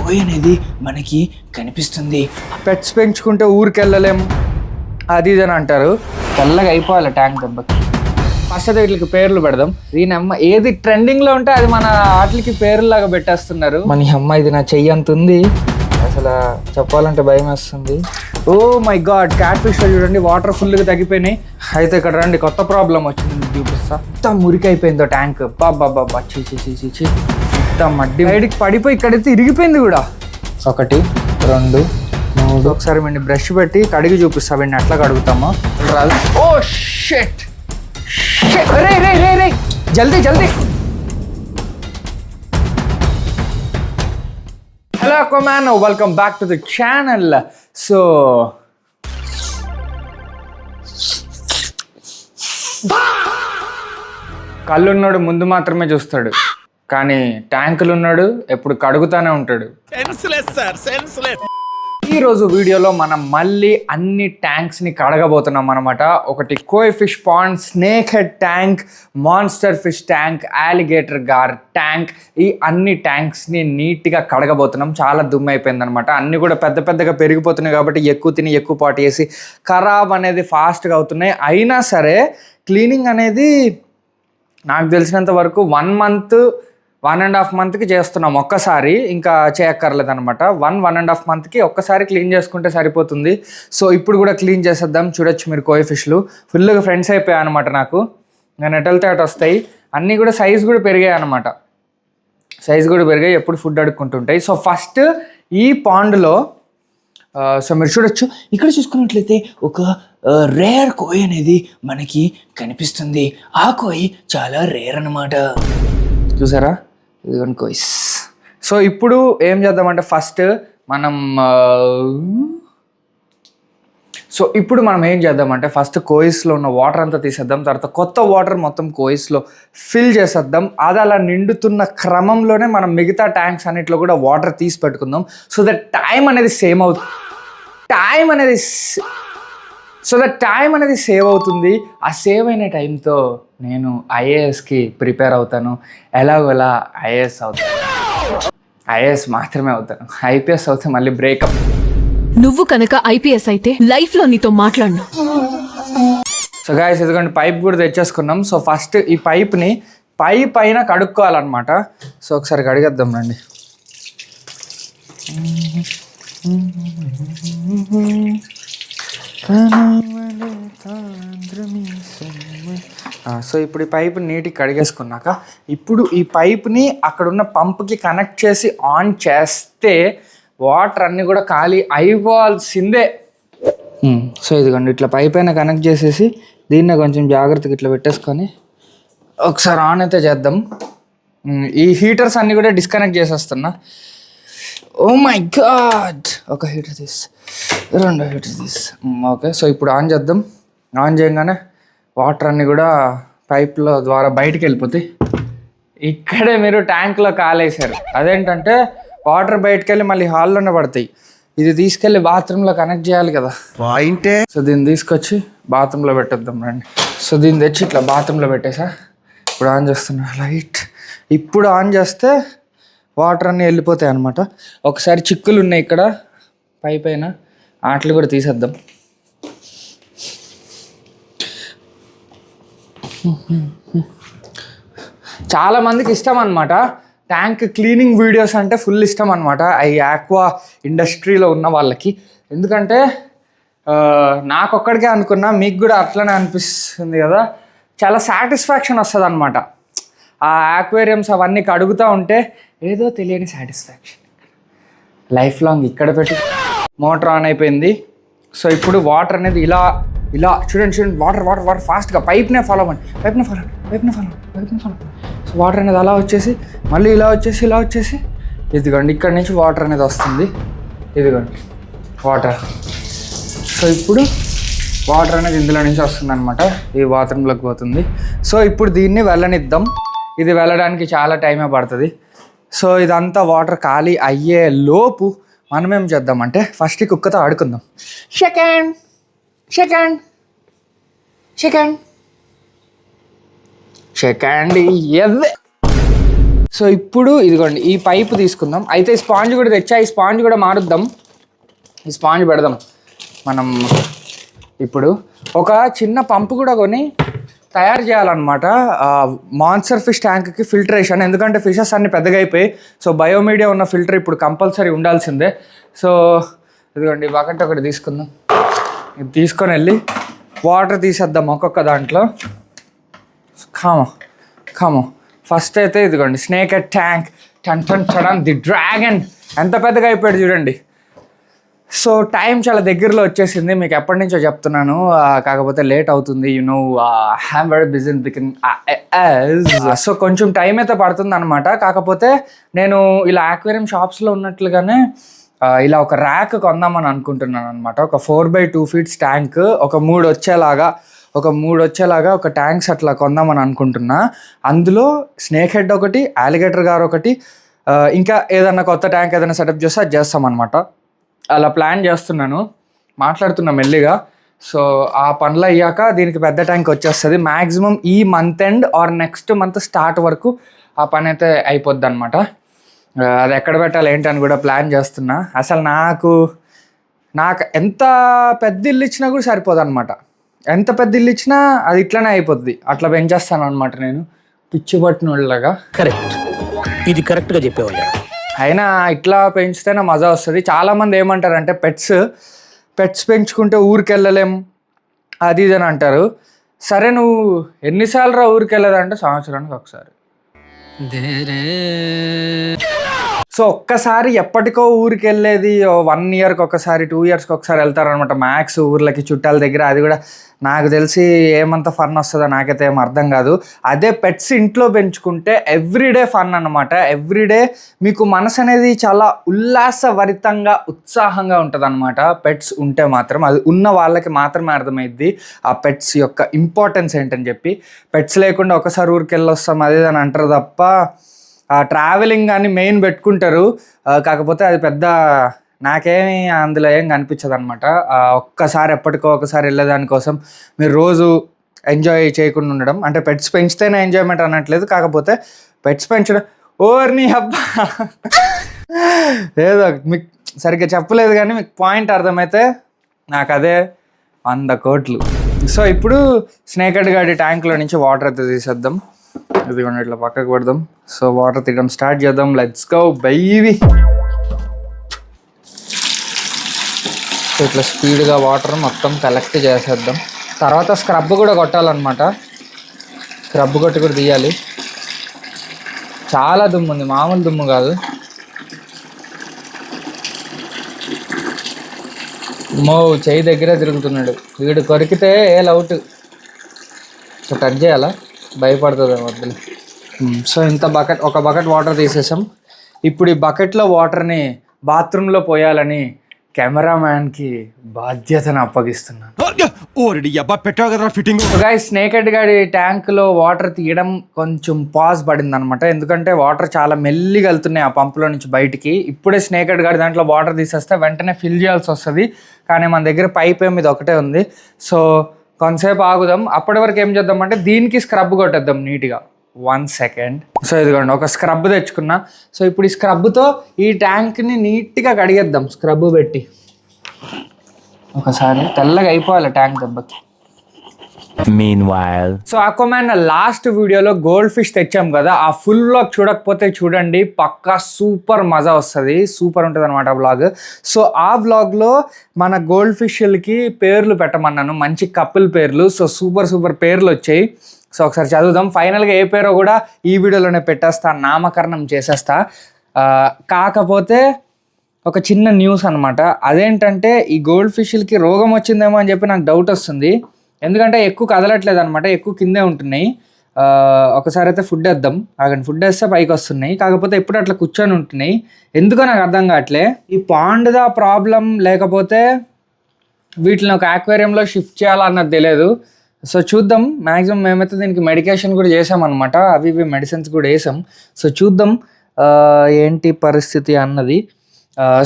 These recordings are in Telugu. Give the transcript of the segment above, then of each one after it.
కోయి అనేది మనకి కనిపిస్తుంది. పెట్స్ పెంచుకుంటే ఊరికి వెళ్ళలేము అది ఇది అని అంటారు. తెల్లగా అయిపోవాలి ట్యాంక్ దెబ్బకి. ఫస్ట్ అయితే వీటికి పేర్లు పెడదాం. దీని అమ్మ ఏది ట్రెండింగ్లో ఉంటే అది మన వాటికి పేర్లాగా పెట్టేస్తున్నారు. మన అమ్మ ఇది నా చెయ్యి అంత ఉంది, అసలు చెప్పాలంటే భయం వేస్తుంది. Oh my God, catfish చూడండి వాటర్ ఫుల్గా తగ్గిపోయినాయి. అయితే ఇక్కడ రండి, కొత్త ప్రాబ్లం వచ్చింది చూపిస్తా. మొత్తం మురికి అయిపోయిందో ట్యాంక్. బాబా చీ మొత్తం మడ్డి బయటికి పడిపోయి ఇక్కడైతే ఇరిగిపోయింది కూడా. 1 2 3 ఒకసారి వీడిని బ్రష్ పెట్టి కడిగి చూపిస్తా. వీడిని ఎట్లా కడుగుతామో రాదు. ఓ షిట్, రే జల్దీ. Hello Aquaman, welcome back to the channel. So కళ్ళున్నాడు ముందు మాత్రమే చూస్తాడు, కానీ ట్యాంకులు ఉన్నాడు ఎప్పుడు కడుగుతానే ఉంటాడు. ఈరోజు వీడియోలో మనం మళ్ళీ అన్ని ట్యాంక్స్ని కడగబోతున్నాం అనమాట. ఒకటి koi fish pond, snake head tank, monster fish tank, alligator gar tank, ఈ అన్ని ట్యాంక్స్ని నీట్గా కడగబోతున్నాం. చాలా దుమ్ము అయిపోయింది అనమాట. అన్నీ కూడా పెద్దగా పెరిగిపోతున్నాయి కాబట్టి ఎక్కువ తిని ఎక్కువ పాటు వేసి ఖరాబ్ అనేది ఫాస్ట్గా అవుతున్నాయి. అయినా సరే క్లీనింగ్ అనేది నాకు తెలిసినంత వరకు 1.5 మంత్కి చేస్తున్నాం ఒక్కసారి, ఇంకా చేయక్కర్లేదు అనమాట. 1.5 మంత్కి ఒక్కసారి క్లీన్ చేసుకుంటే సరిపోతుంది. సో ఇప్పుడు కూడా క్లీన్ చేసేద్దాం. చూడొచ్చు మీరు కోయ్ ఫిష్లు ఫుల్గా ఫ్రెండ్స్ అయిపోయాయి అనమాట. నాకు నెట్ వెళ్తే అటు వస్తాయి. అన్నీ కూడా సైజ్ కూడా పెరిగాయి అనమాట. ఎప్పుడు ఫుడ్ అడుక్కుంటుంటాయి. సో ఫస్ట్ ఈ పాండ్లో సో మీరు చూడొచ్చు, ఇక్కడ చూసుకున్నట్లయితే ఒక రేర్ కోయ్ అనేది మనకి కనిపిస్తుంది. ఆ కోయ్ చాలా రేర్ అనమాట. చూసారా, ఇదిగోండి కోయిస్. సో ఇప్పుడు ఏం చేద్దామంటే ఫస్ట్ మనం ఏం చేద్దామంటే ఫస్ట్ కోయిస్లో ఉన్న వాటర్ అంతా తీసేద్దాం. తర్వాత కొత్త వాటర్ మొత్తం కోయిస్లో ఫిల్ చేసేద్దాం. అది అలా నిండుతున్న క్రమంలోనే మనం మిగతా ట్యాంక్స్ అన్నిట్లో కూడా వాటర్ తీసి పెట్టుకుందాం. సో దట్ టైం అనేది సేవ్ అవుతుంది. ఆ సేవ్ అయిన టైంతో నేను ఐఏఎస్కి ప్రిపేర్ అవుతాను. ఎలాగోలా ఐఏఎస్ అవుతాను. ఐఏఎస్ మాత్రమే అవుతాను. ఐపీఎస్ అవుతే మళ్ళీ బ్రేకప్. నువ్వు కనుక ఐపీఎస్ అయితే లైఫ్లో నీతో మాట్లాడను. సో గాయ్స్, ఎందుకంటే పైప్ కూడా తెచ్చేసుకున్నాం. సో ఫస్ట్ ఈ పైప్ని పైన కడుక్కోవాలన్నమాట. సో ఒకసారి కడిగేద్దాం రండి. సో ఇప్పుడు ఈ పైప్ నీట్గా కడిగేసుకున్నాక ఇప్పుడు ఈ పైప్ని అక్కడున్న పంప్కి కనెక్ట్ చేసి ఆన్ చేస్తే వాటర్ అన్నీ కూడా ఖాళీ అయిపోవాల్సిందే. సో ఇదిగోండి, ఇట్లా పైప్ అయినా కనెక్ట్ చేసేసి దీన్నే కొంచెం జాగ్రత్తగా ఇట్లా పెట్టేసుకొని ఒకసారి ఆన్ అయితే చేద్దాం. ఈ హీటర్స్ అన్నీ కూడా డిస్కనెక్ట్ చేసేస్తున్నా. ఓ మై గాడ్, ఒక హీటర్ తీసి 2 హీటర్ తీసి ఓకే. సో ఇప్పుడు ఆన్ చేద్దాం. ఆన్ చేయగానే వాటర్ అన్నీ కూడా పైప్ల ద్వారా బయటికి వెళ్ళిపోతాయి. ఇక్కడే మీరు ట్యాంక్లో కాలేశారు. అదేంటంటే వాటర్ బయటకు వెళ్ళి మళ్ళీ హాల్లోనే పడతాయి. ఇది తీసుకెళ్ళి బాత్రూంలో కనెక్ట్ చేయాలి కదా. సో దీన్ని తీసుకొచ్చి బాత్రూంలో పెట్టేద్దాం రండి. సో దీన్ని తెచ్చి ఇట్లా బాత్రూంలో పెట్టేసా. ఇప్పుడు ఆన్ చేస్తున్నా లైట్. ఇప్పుడు ఆన్ చేస్తే వాటర్ అన్నీ వెళ్ళిపోతాయి అనమాట. ఒకసారి చిక్కులు ఉన్నాయి ఇక్కడ పైప్ అయినా, వాటిని కూడా తీసేద్దాం. చాలామందికి ఇష్టం అనమాట ట్యాంక్ క్లీనింగ్ వీడియోస్ అంటే ఫుల్ ఇష్టం అనమాట ఈ ఆక్వా ఇండస్ట్రీలో ఉన్న వాళ్ళకి. ఎందుకంటే నాకొక్కడికే అనుకున్నా, మీకు కూడా అట్లనే అనిపిస్తుంది కదా. చాలా సాటిస్ఫాక్షన్ వస్తుంది అనమాట. ఆ ఆక్వేరియంస్ అవన్నీ కడుగుతూ ఉంటే ఏదో తెలియని సాటిస్ఫాక్షన్. లైఫ్ లాంగ్ ఇక్కడ పెట్టి మోటార్ ఆన్ అయిపోయింది. సో ఇప్పుడు వాటర్ అనేది ఇలా చూడండి వాటర్ ఫాస్ట్గా పైప్నే ఫాలో అవ్వండి. సో వాటర్ అనేది అలా వచ్చేసి మళ్ళీ ఇలా వచ్చేసి ఇదిగోండి ఇక్కడ నుంచి వాటర్ అనేది వస్తుంది. ఇదిగోండి వాటర్. సో ఇప్పుడు వాటర్ అనేది ఇందులో నుంచి వస్తుంది అనమాట. ఈ బాత్రూంలోకి పోతుంది. సో ఇప్పుడు దీన్ని వెళ్ళనిద్దాం. ఇది వెళ్ళడానికి చాలా టైమే పడుతుంది. సో ఇదంతా వాటర్ ఖాళీ అయ్యే లోపు మనం ఏం చేద్దామంటే ఫస్ట్ ఈ కుక్కతో ఆడుకుందాం. సెకండ్ సో ఇప్పుడు ఇదిగోండి ఈ పైపు తీసుకుందాం. అయితే ఈ స్పాంజ్ కూడా తెచ్చా, ఈ స్పాంజ్ కూడా మారుద్దాం, ఈ స్పాంజ్ పెడదాం మనం. ఇప్పుడు ఒక చిన్న పంపు కూడా కొని తయారు చేయాలన్నమాట మాన్స్టర్ ఫిష్ ట్యాంక్కి ఫిల్టరేషన్. ఎందుకంటే ఫిషెస్ అన్ని పెద్దగా అయిపోయి, సో బయోమీడియా ఉన్న ఫిల్టర్ ఇప్పుడు కంపల్సరీ ఉండాల్సిందే. సో ఇదిగోండి బకెట్ ఒకటి తీసుకుందాం, ఇది తీసుకొని వెళ్ళి వాటర్ తీసేద్దాం ఒక్కొక్క దాంట్లో. కామో ఫస్ట్ అయితే ఇదిగోండి snake head tank then the dragon ఎంత పెద్దగా అయిపోయాడు చూడండి. సో టైం చాలా దగ్గరలో వచ్చేసింది, మీకు ఎప్పటి నుంచో చెప్తున్నాను, కాకపోతే లేట్ అవుతుంది. Am very busy begin. So కొంచెం టైం అయితే పడుతుంది అనమాట. కాకపోతే నేను ఇలా ఆక్వేరియం షాప్స్లో ఉన్నట్లుగానే ఇలా ఒక ర్యాక్ కొందామని అనుకుంటున్నాను అనమాట. ఒక 4x2 feet ట్యాంక్, ఒక 3 వచ్చేలాగా ఒక ట్యాంక్స్ అట్లా కొందామని అనుకుంటున్నా. అందులో స్నేక్ హెడ్ ఒకటి, అలిగేటర్ గారు ఒకటి, ఇంకా ఏదన్నా కొత్త ట్యాంక్ ఏదైనా సెటప్ చేస్తే అది చేస్తామన్నమాట. అలా ప్లాన్ చేస్తున్నాను, మాట్లాడుతున్నా మెల్లిగా. సో ఆ పనులు అయ్యాక దీనికి పెద్ద ట్యాంక్ వచ్చేస్తుంది. మ్యాక్సిమం ఈ month end or next month start వరకు ఆ పని అయితే అయిపోద్ది అనమాట. అది ఎక్కడ పెట్టాలి ఏంటని కూడా ప్లాన్ చేస్తున్నా. అసలు నాకు ఎంత పెద్ద ఇల్లు ఇచ్చినా కూడా సరిపోదు అనమాట. ఎంత పెద్ద ఇల్లు ఇచ్చినా అది ఇట్లనే అయిపోద్ది. అట్లా పెంచేస్తాను అనమాట నేను, పిచ్చి పట్టిన వాళ్ళగా. కరెక్ట్, ఇది కరెక్ట్గా చెప్పేవయ్యా. అయినా ఇట్లా పెంచితేనే మజా వస్తుంది. చాలామంది ఏమంటారంటే పెట్స్ పెంచుకుంటే ఊరికి వెళ్ళలేం అది ఇది అని అంటారు. సరే నువ్వు ఎన్నిసార్లు రా ఊరికి వెళ్ళేదంటే సంవత్సరానికి ఒకసారి. సో ఒక్కసారి ఎప్పటికో ఊరికి వెళ్ళేది 1 yearకి ఒకసారి 2 yearsకి ఒకసారి వెళ్తారనమాట మ్యాక్స్ ఊర్లకి చుట్టాల దగ్గర. అది కూడా నాకు తెలిసి ఏమంత ఫన్ వస్తుందో నాకైతే ఏం అర్థం కాదు. అదే పెట్స్ ఇంట్లో పెంచుకుంటే ఎవ్రీడే ఫన్ అనమాట. ఎవ్రీడే మీకు మనసు అనేది చాలా ఉల్లాసభరితంగా ఉత్సాహంగా ఉంటుంది అనమాట. పెట్స్ ఉంటే మాత్రం అది ఉన్న వాళ్ళకి మాత్రమే అర్థమైద్ది ఆ పెట్స్ యొక్క ఇంపార్టెన్స్ ఏంటని చెప్పి. పెట్స్ లేకుండా ఒకసారి ఊరికి వెళ్ళొస్తాం అది అని అంటారు తప్ప ట్రావెలింగ్ అని మెయిన్ పెట్టుకుంటారు. కాకపోతే అది పెద్ద నాకేమీ అందులో ఏం కనిపించదు అనమాట. ఒక్కసారి ఎప్పటికో ఒకసారి వెళ్ళేదానికోసం మీరు రోజు ఎంజాయ్ చేయకుండా ఉండడం అంటే పెట్స్ పెంచితేనే ఎంజాయ్మెంట్ అనట్లేదు. కాకపోతే పెట్స్ పెంచడం ఓర్ని హబ్బా ఏదో మీకు సరిగ్గా చెప్పలేదు కానీ మీకు పాయింట్ అర్థమైతే నాకు అదే 100 కోట్లు. సో ఇప్పుడు స్నేక్ హెడ్ గాడి ట్యాంక్లో నుంచి వాటర్ అయితే తీసేద్దాం. ఇదిగోండి ఇట్లా పక్కకు పెడదాం. సో వాటర్ తీయడం స్టార్ట్ చేద్దాం. Let's go baby. సో ఇట్లా స్పీడ్గా వాటర్ మొత్తం కలెక్ట్ చేసేద్దాం. తర్వాత స్క్రబ్ కూడా కొట్టాలన్నమాట. స్క్రబ్ కొట్టి కూడా తీయాలి. చాలా దుమ్ము ఉంది, మామూలు దుమ్ము కాదు. చెయ్యి దగ్గరే తిరుగుతున్నాడు వీడు. కొరికితే లౌట్. సో కట్ చేయాలా, భయపడుతుంది వద్దులే. సో ఒక బకెట్ వాటర్ తీసేసాం. ఇప్పుడు ఈ బకెట్లో వాటర్ని బాత్రూంలో పోయాలని కెమెరామ్యాన్కి బాధ్యతను అప్పగిస్తున్నాను. స్నేక్ హెడ్ గాడి ట్యాంక్లో వాటర్ తీయడం కొంచెం పాజ్ పడింది అనమాట. ఎందుకంటే వాటర్ చాలా మెల్లిగా వెళ్తున్నాయి ఆ పంపులో నుంచి బయటికి. ఇప్పుడే స్నేక్ హెడ్ గాడి దాంట్లో వాటర్ తీసేస్తే వెంటనే ఫిల్ చేయాల్సి వస్తుంది. కానీ మన దగ్గర పైప్ ఏమి ఇది ఒకటే ఉంది. సో కొంతసేపు ఆగుదాం. అప్పటి వరకు ఏం చేద్దాం అంటే దీనికి స్క్రబ్ కొట్టేద్దాం నీట్గా. 1 second. సో ఇదిగోండి ఒక స్క్రబ్ తెచ్చుకున్నా. సో ఇప్పుడు ఈ స్క్రబ్తో ఈ ట్యాంక్ని నీట్గా కడిగేద్దాం స్క్రబ్ పెట్టి. ఒకసారి తెల్లగా అయిపోవాలి ట్యాంక్ దెబ్బకి. సో అక్వామ్యాన్ లాస్ట్ వీడియోలో గోల్డ్ ఫిష్ తెచ్చాం కదా, ఆ ఫుల్ వ్లాగ్ చూడకపోతే చూడండి, పక్కా సూపర్ మజా వస్తుంది, సూపర్ ఉంటుంది అనమాట వ్లాగ్. సో ఆ వ్లాగ్లో మన గోల్డ్ ఫిష్లకి పేర్లు పెట్టమన్నాను, మంచి కపుల్ పేర్లు. సో సూపర్ పేర్లు వచ్చాయి. సో ఒకసారి చదువుదాం. ఫైనల్గా ఏ పేరో కూడా ఈ వీడియోలోనే పెట్టేస్తా, నామకరణం చేసేస్తా. కాకపోతే ఒక చిన్న న్యూస్ అనమాట. అదేంటంటే ఈ గోల్డ్ ఫిష్లకి రోగం వచ్చిందేమో అని చెప్పి నాకు డౌట్ వస్తుంది. ఎందుకంటే ఎక్కువ కదలట్లేదు అనమాట, ఎక్కువ కిందే ఉంటున్నాయి. ఒకసారి అయితే ఫుడ్ వేద్దాం, అక్కడ ఫుడ్ వేస్తే పైకి వస్తున్నాయి. కాకపోతే ఎప్పుడు అట్లా కూర్చొని ఉంటున్నాయి, ఎందుకో నాకు అర్థం కావట్లే. ఈ పాండ్దా ప్రాబ్లం లేకపోతే వీటిని ఒక ఆక్వేరియంలో షిఫ్ట్ చేయాలన్నది తెలియదు. సో చూద్దాం. మ్యాక్సిమం మేమైతే దీనికి మెడికేషన్ కూడా చేసామన్నమాట, అవి మెడిసిన్స్ కూడా వేసాం. సో చూద్దాం ఏంటి పరిస్థితి అన్నది.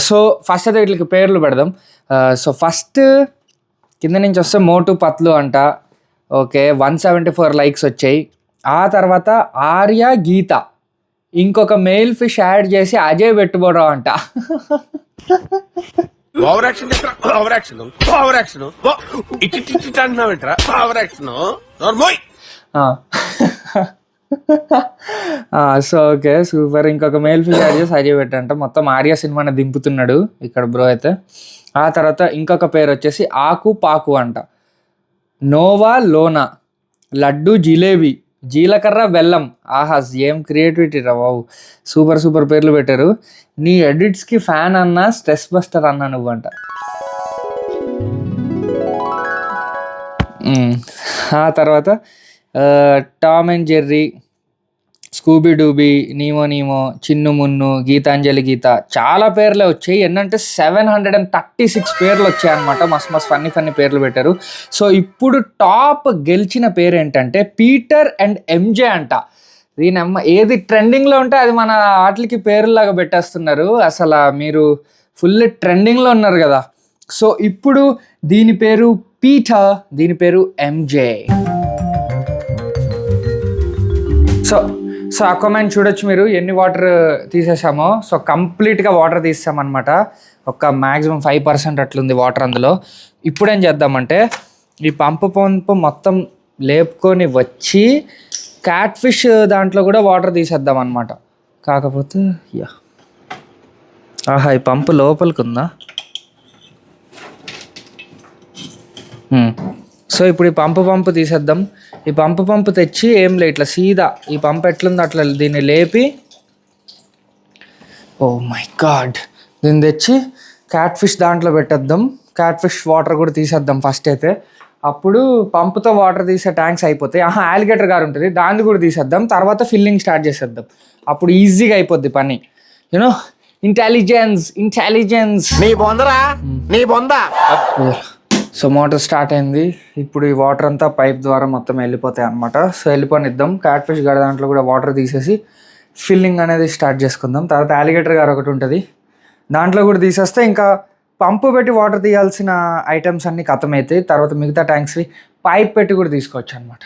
సో ఫస్ట్ అయితే వీటికి పేర్లు పెడదాం. సో ఫస్ట్ కింద నుంచి వస్తే మోటు పత్లు అంట. ఓకే, 174 likes వచ్చాయి. ఆ తర్వాత ఆర్య గీత ఇంకొక మెయిల్ ఫిష్ యాడ్ చేసి అజయ్ పెట్టుబోరా అంట. Over action over action over action ఇట్టి అంటున్నావేంట్రా ఓవర్ యాక్షన్ నోర్మోయ్. So okay super. ఇంకొక మెయిల్ ఫిష్ యాడ్ చేసి అజయ్ పెట్టంట. మొత్తం ఆర్య సినిమాని దింపుతున్నాడు ఇక్కడ బ్రో అయితే. ఆ తర్వాత ఇంకొక పేరు వచ్చేసి ఆకు పాకు అంట. నోవా లోనా, లడ్డు జిలేబీ, జీలకర్ర బెల్లం. ఆహా ఏం క్రియేటివిటీ రా బాబు, సూపర్ సూపర్ పేర్లు పెట్టారు. నీ ఎడిట్స్కి ఫ్యాన్ అన్నా స్ట్రెస్ బస్టర్ అన్నా నువ్వంట. ఆ తర్వాత Tom and Jerry, Scooby Dooby, Nemo Nemo, Chinnu Munnu, Geetanjali Geeta, చాలా పేర్లే వచ్చాయి. ఏంటంటే 736 పేర్లు వచ్చాయి అనమాట. మస్తు ఫన్నీ పేర్లు పెట్టారు. సో ఇప్పుడు టాప్ గెలిచిన పేరు ఏంటంటే పీటర్ అండ్ ఎంజే అంట. దీని అమ్మ ఏది ట్రెండింగ్లో ఉంటే అది మన వాటికి పేర్లాగా పెట్టేస్తున్నారు. అసలు మీరు ఫుల్ ట్రెండింగ్లో ఉన్నారు కదా. సో ఇప్పుడు దీని పేరు పీటర్, దీని పేరు ఎంజే. సో అక్వామ్యాన్ చూడొచ్చు మీరు ఎన్ని వాటర్ తీసేసామో. సో కంప్లీట్గా వాటర్ తీసామన్నమాట. ఒక మ్యాక్సిమం 5% అట్లుంది వాటర్ అందులో. ఇప్పుడు ఏం చేద్దామంటే ఈ పంపు మొత్తం లేపుకొని వచ్చి క్యాట్ ఫిష్ దాంట్లో కూడా వాటర్ తీసేద్దాం అనమాట. కాకపోతే ఆహా ఈ పంపు లోపలికి ఉందా. సో ఇప్పుడు ఈ పంపు తీసేద్దాం. ఈ పంపు తెచ్చి ఏం లే ఇట్లా సీదా ఈ పంపు ఎట్లుందో అట్లా దీన్ని లేపి, ఓ మై గాడ్, దీన్ని తెచ్చి క్యాట్ ఫిష్ దాంట్లో పెట్టేద్దాం. క్యాట్ ఫిష్ వాటర్ కూడా తీసేద్దాం ఫస్ట్ అయితే. అప్పుడు పంపుతో వాటర్ తీసే ట్యాంక్స్ అయిపోతాయి. ఆలిగేటర్ గారు ఉంటుంది, దాన్ని కూడా తీసేద్దాం. తర్వాత ఫిల్లింగ్ స్టార్ట్ చేసేద్దాం. అప్పుడు ఈజీగా అయిపోద్ది పని. You know intelligence. నీ బొందరా నీ బొందా. సో మోటార్ స్టార్ట్ అయింది. ఇప్పుడు ఈ వాటర్ అంతా పైప్ ద్వారా మొత్తం వెళ్ళిపోతాయి అనమాట. సో వెళ్ళిపోనిద్దాం. క్యాట్ ఫిష్ గారి దాంట్లో కూడా వాటర్ తీసేసి ఫిల్లింగ్ అనేది స్టార్ట్ చేసుకుందాం. తర్వాత అలిగేటర్ గారు ఒకటి ఉంటుంది, దాంట్లో కూడా తీసేస్తే ఇంకా పంపు పెట్టి వాటర్ తీయాల్సిన ఐటమ్స్ అన్నీ ఖతమవుతాయి. తర్వాత మిగతా ట్యాంక్స్వి పైప్ పెట్టి కూడా తీసుకోవచ్చు అనమాట.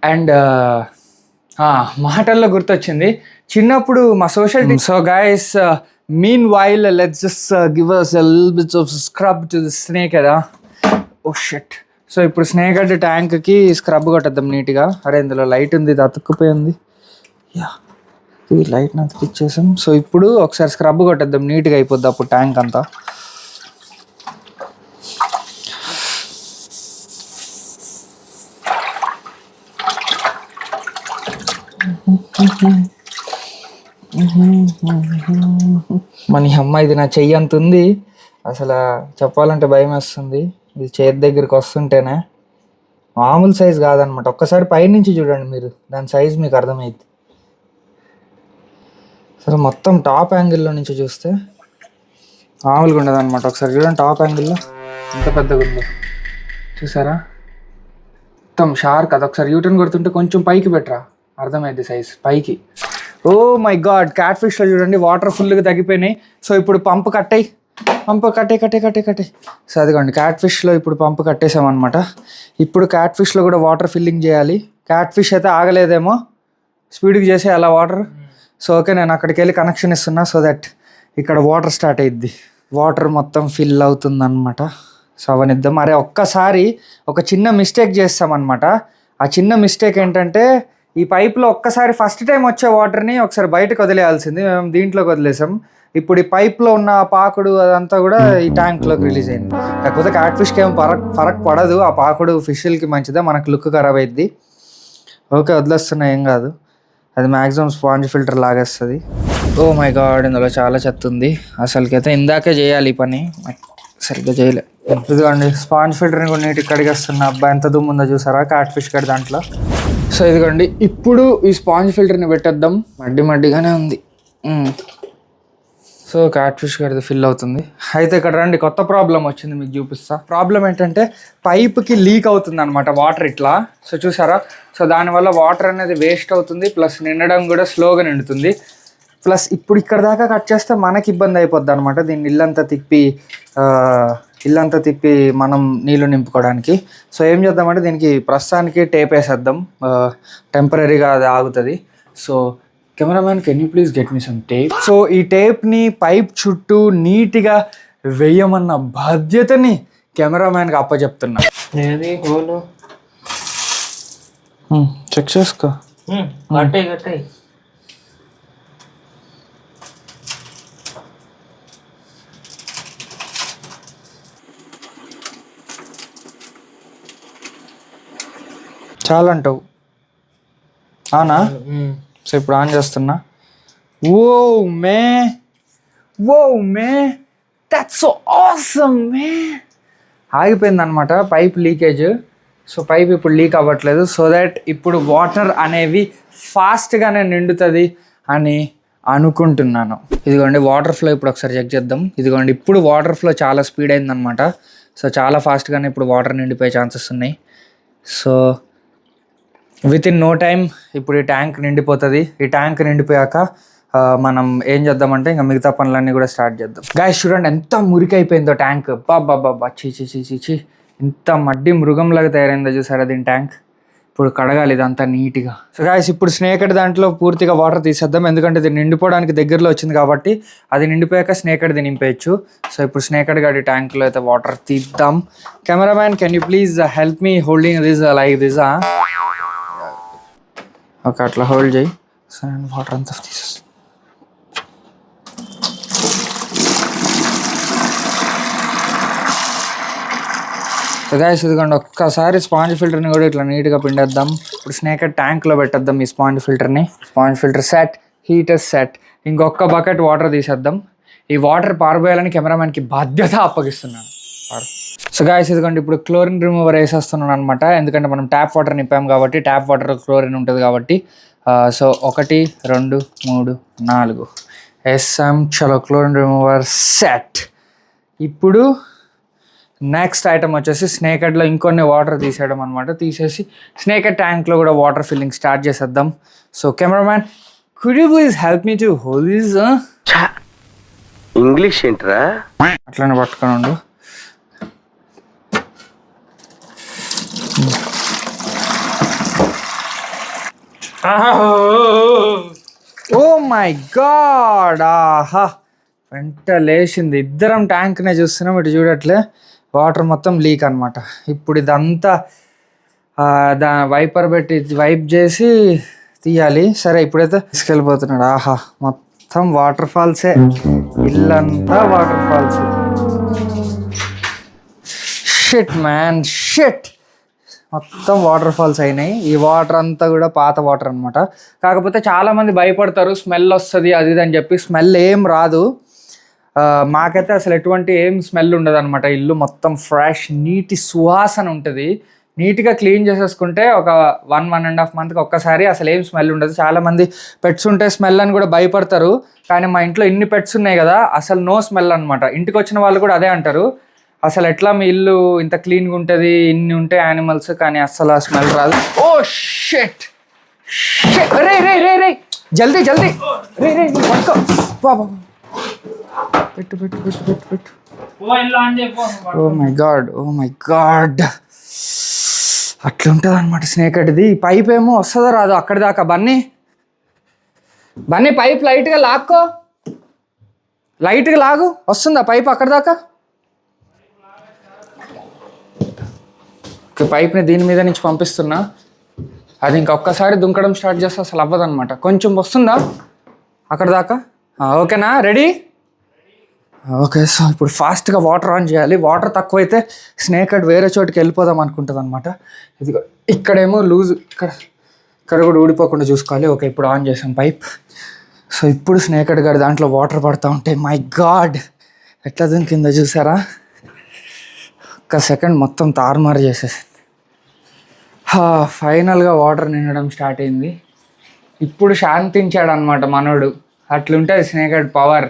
అండ్ మాటల్లో గుర్తొచ్చింది చిన్నప్పుడు మా social team. So guys mean while let's just give us a little bit of scrub to the snake కదా. ఓ షట్. సో ఇప్పుడు స్నేక్ హెడ్ ట్యాంక్కి స్క్రబ్ కొట్టేద్దాం నీట్గా. అరే ఇందులో లైట్ ఉంది, ఇది అతుక్కుపోయింది. ఈ లైట్ని అతికిచ్చేసాం. సో ఇప్పుడు ఒకసారి స్క్రబ్ కొట్టేద్దాం, నీట్గా అయిపోద్ది అప్పుడు ట్యాంక్ అంతా. మన అమ్మ ఇది నా చెయ్యి అంత ఉంది. అసలు చెప్పాలంటే భయం వేస్తుంది. ఇది చేతి దగ్గరికి వస్తుంటేనే మామూలు సైజు కాదనమాట. ఒక్కసారి పైనుంచి చూడండి మీరు, దాని సైజు మీకు అర్థమైంది. సరే మొత్తం టాప్ యాంగిల్లో నుంచి చూస్తే మామూలుగా ఉండదు అనమాట. ఒకసారి చూడండి టాప్ యాంగిల్లో ఎంత పెద్దగా ఉందో చూసారా, మొత్తం షార్క్. అది ఒకసారి యూటర్న్ కొడుతుంటే కొంచెం పైకి పెట్టరా, అర్థమైంది సైజ్ పైకి. ఓ మై గాడ్, క్యాట్ ఫిష్లో చూడండి వాటర్ ఫుల్గా తగ్గిపోయినాయి. సో ఇప్పుడు పంపు కట్టాయి. సో అదిగోండి క్యాట్ ఫిష్లో ఇప్పుడు పంపు కట్టేసామన్నమాట. ఇప్పుడు క్యాట్ ఫిష్లో కూడా వాటర్ ఫిల్లింగ్ చేయాలి. క్యాట్ ఫిష్ అయితే ఆగలేదేమో, స్పీడ్కి చేసే అలా వాటర్. సో ఓకే, నేను అక్కడికి వెళ్ళి కనెక్షన్ ఇస్తున్నా సో దట్ ఇక్కడ వాటర్ స్టార్ట్ అయ్యిద్ది. వాటర్ మొత్తం ఫిల్ అవుతుందన్నమాట. సో అవనిద్దాం. అరే ఒక్కసారి ఒక చిన్న మిస్టేక్ చేస్తామన్నమాట. ఆ చిన్న మిస్టేక్ ఏంటంటే ఈ పైప్లో ఒక్కసారి ఫస్ట్ టైం వచ్చే వాటర్ని ఒకసారి బయటకు వదిలేయాల్సింది, మేము దీంట్లోకి వదిలేసాం. ఇప్పుడు ఈ పైప్లో ఉన్న పాకుడు అదంతా కూడా ఈ ట్యాంక్లోకి రిలీజ్ అయింది. కాకపోతే క్యాట్ ఫిష్కి ఏం ఫరక్ పడదు. ఆ పాకుడు ఫిష్లకి మంచిదే, మనకు లుక్ ఖరాబ్ అయింది. ఓకే వదిలేస్తున్నా, ఏం కాదు. అది మ్యాక్సిమం స్పాంజ్ ఫిల్టర్ లాగేస్తుంది. ఓ మై గాడ్, ఇందులో చాలా చెత్త ఉంది. అసలుకైతే ఇందాకే చేయాలి ఈ పని, సరిగ్గా చేయలే. ఇదిగోండి స్పాంజ్ ఫిల్టర్ని కూడా నీట్గా కడిగేస్తున్నా. అబ్బాయి ఎంత దుమ్ము ఉందో చూసారా క్యాట్ ఫిష్ కడి దాంట్లో. సో ఇదిగోండి ఇప్పుడు ఈ స్పాంజ్ ఫిల్టర్ని పెట్టేద్దాం. మడ్డిగానే ఉంది. సో క్యాట్ ఫిష్ కడితే ఫిల్ అవుతుంది. అయితే ఇక్కడ రండి, కొత్త ప్రాబ్లం వచ్చింది, మీకు చూపిస్తా. ప్రాబ్లం ఏంటంటే పైప్కి లీక్ అవుతుంది అనమాట వాటర్ ఇట్లా. సో చూసారా, సో దానివల్ల వాటర్ అనేది వేస్ట్ అవుతుంది, ప్లస్ నిండడం కూడా స్లోగా నిండుతుంది. ప్లస్ ఇప్పుడు ఇక్కడ దాకా కట్ చేస్తే మనకి ఇబ్బంది అయిపోద్ది అనమాట. దీన్ని ఇల్లంతా తిప్పి మనం నీళ్ళు నింపుకోవడానికి. సో ఏం చేద్దామంటే దీనికి ప్రస్తుతానికి టేప్ వేసేద్దాం, టెంపరీగా అది ఆగుతుంది. So cameraman can you please get me some tape. So ఈ టేప్ని పైప్ చుట్టూ నీట్గా వేయమన్న బాధ్యతని కెమెరామ్యాన్కి అప్పచెప్తున్నా. ఏది హోలు చెక్ చేసుకో. కట్టాయి చాలా అంటావు అవునా? సో ఇప్పుడు ఆన్ చేస్తున్నా. ఓ మే దట్స్ సో ఆసమ్ మే. ఆగిపోయింది అనమాట పైప్ లీకేజ్. సో పైప్ ఇప్పుడు లీక్ అవ్వట్లేదు. సో దట్ ఇప్పుడు వాటర్ అనేవి ఫాస్ట్గానే నిండుతుంది అని అనుకుంటున్నాను. ఇదిగోండి వాటర్ ఫ్లో ఇప్పుడు ఒకసారి చెక్ చేద్దాం. ఇదిగోండి ఇప్పుడు వాటర్ ఫ్లో చాలా స్పీడ్ అయిందనమాట. సో చాలా ఫాస్ట్గానే ఇప్పుడు వాటర్ నిండిపోయే ఛాన్సెస్ ఉన్నాయి. So within no time ఇప్పుడు ఈ ట్యాంక్ నిండిపోతుంది. ఈ ట్యాంక్ నిండిపోయాక మనం ఏం చేద్దామంటే ఇంకా మిగతా పనులన్నీ కూడా స్టార్ట్ చేద్దాం. గాయ్స్ చూడండి ఎంత మురికి అయిపోయిందో ట్యాంక్. బాబా చీ ఇంత మడ్డి మృగంలాగా తయారైందో చూసారా దీని ట్యాంక్. ఇప్పుడు కడగాలి ఇదంతా నీట్గా. సో గాయ్స్ ఇప్పుడు స్నేకడ్ దాంట్లో పూర్తిగా వాటర్ తీసేద్దాం. ఎందుకంటే ఇది నిండిపోవడానికి దగ్గరలో వచ్చింది కాబట్టి అది నిండిపోయాక స్నేకడ్ది నింపేయచ్చు. సో ఇప్పుడు స్నేకడ్ గాడి ట్యాంక్లో అయితే వాటర్ తీద్దాం. Cameraman can you please help me holding this like this. Okay అట్లా హోల్డ్ చేయి. సో నేను వాటర్ అంతా తీసేస్తాను. సో గాయ్స్ ఇదిగోండి ఒక్కసారి స్పాంజ్ ఫిల్టర్ని కూడా ఇట్లా నీట్గా పిండేద్దాం. ఇప్పుడు స్నేకర్ ట్యాంక్లో పెట్టేద్దాం ఈ స్పాంజ్ ఫిల్టర్ని. Sponge filter set, heater set. ఇంకొక బకెట్ వాటర్ తీసేద్దాం. ఈ వాటర్ పారబోయాలని కెమెరామ్యాన్కి బాధ్యత అప్పగిస్తున్నాను. సో గాయ్స్ ఇదిగోండి ఇప్పుడు క్లోరిన్ రిమూవర్ వేసేస్తున్నాను అనమాట. ఎందుకంటే మనం ట్యాప్ వాటర్ నింపాం కాబట్టి ట్యాప్ వాటర్ క్లోరిన్ ఉంటుంది కాబట్టి. సో 1 2 3 4 వేసాం. చలో క్లోరిన్ రిమూవర్ సెట్. ఇప్పుడు నెక్స్ట్ ఐటమ్ వచ్చేసి స్నేకడ్లో ఇంకొన్ని వాటర్ తీసేయడం అనమాట. తీసేసి స్నేకడ్ ట్యాంక్లో కూడా వాటర్ ఫిల్లింగ్ స్టార్ట్ చేసేద్దాం. So cameraman could you please help me to hold this. English ఏంట్రా? అట్లనే పట్టుకొని ఉండు. ఓ మై గాడ్, ఆహా వెంట లేచింది. ఇద్దరం ట్యాంక్నే చూస్తున్నాం. ఇటు చూడట్లే వాటర్ మొత్తం లీక్ అనమాట. ఇప్పుడు ఇదంతా వైపర్ పెట్టి వైప్ చేసి తీయాలి. సరే ఇప్పుడైతే తీసుకెళ్ళిపోతున్నాడు. ఆహా మొత్తం వాటర్ ఫాల్సే, ఇల్లంతా waterfalls. Shit man shit, మొత్తం వాటర్ ఫాల్స్ అయినాయి. ఈ వాటర్ అంతా కూడా పాత వాటర్ అనమాట. కాకపోతే చాలామంది భయపడతారు స్మెల్ వస్తుంది అది ఇది అని చెప్పి. స్మెల్ ఏం రాదు. మాకైతే అసలు ఎటువంటి ఏం స్మెల్ ఉండదు అనమాట. ఇల్లు మొత్తం ఫ్రెష్ నీటి సువాసన ఉంటుంది. నీట్గా క్లీన్ చేసేసుకుంటే ఒక 1.5 మంత్కి ఒక్కసారి అసలు ఏం స్మెల్ ఉండదు. చాలామంది పెట్స్ ఉంటే స్మెల్ అని కూడా భయపడతారు. కానీ మా ఇంట్లో ఇన్ని పెట్స్ ఉన్నాయి కదా, అసలు నో స్మెల్ అనమాట. ఇంటికి వచ్చిన వాళ్ళు కూడా అదే అంటారు, అసలు ఎట్లా మీ ఇల్లు ఇంత క్లీన్గా ఉంటుంది, ఇన్ని ఉంటాయి యానిమల్స్ కానీ అస్సలు ఆ స్మెల్ రాదు. ఓ షిట్ రే రే రే రే జల్దీ జల్దీ రే రే పట్టుకో బాబా. పెట్టు పెట్టు పెట్టు పెట్టు పెట్టు. ఓ మై గాడ్ అట్లుంటుంది అనమాట స్నేకడ్ది. పైప్ ఏమో వస్తుందో రాదు అక్కడి దాకా. బన్నీ పైప్ లైట్గా లాక్కో, లైట్గా లాగు. వస్తుందా పైప్ అక్కడి దాకా? పైప్ని దీని మీద నుంచి పంపిస్తున్నా. అది ఇంకొక్కసారి దుంకడం స్టార్ట్ చేస్తే అసలు అవ్వదన్నమాట. కొంచెం వస్తుందా అక్కడ దాకా? ఓకేనా, రెడీ? ఓకే. సో ఇప్పుడు ఫాస్ట్గా వాటర్ ఆన్ చేయాలి. వాటర్ తక్కువైతే స్నేకడ్ వేరే చోటుకి వెళ్ళిపోదాం అనుకుంటుంది అనమాట. ఇది ఇక్కడేమో లూజ్, ఇక్కడ కూడా ఊడిపోకుండా చూసుకోవాలి. ఓకే ఇప్పుడు ఆన్ చేసాం పైప్. సో ఇప్పుడు స్నేకడ్ గారి దాంట్లో వాటర్ పడుతూ ఉంటాయి. మై గాడ్ ఎట్లా దుంకిందో చూసారా? ఒక్క సెకండ్ మొత్తం తారుమారు చేసేసింది. ఫైనల్గా వాటర్ నిండడం స్టార్ట్ అయింది. ఇప్పుడు శాంతించాడు అనమాట మనోడు. అట్లుంటుంది స్నేకడ్ పవర్.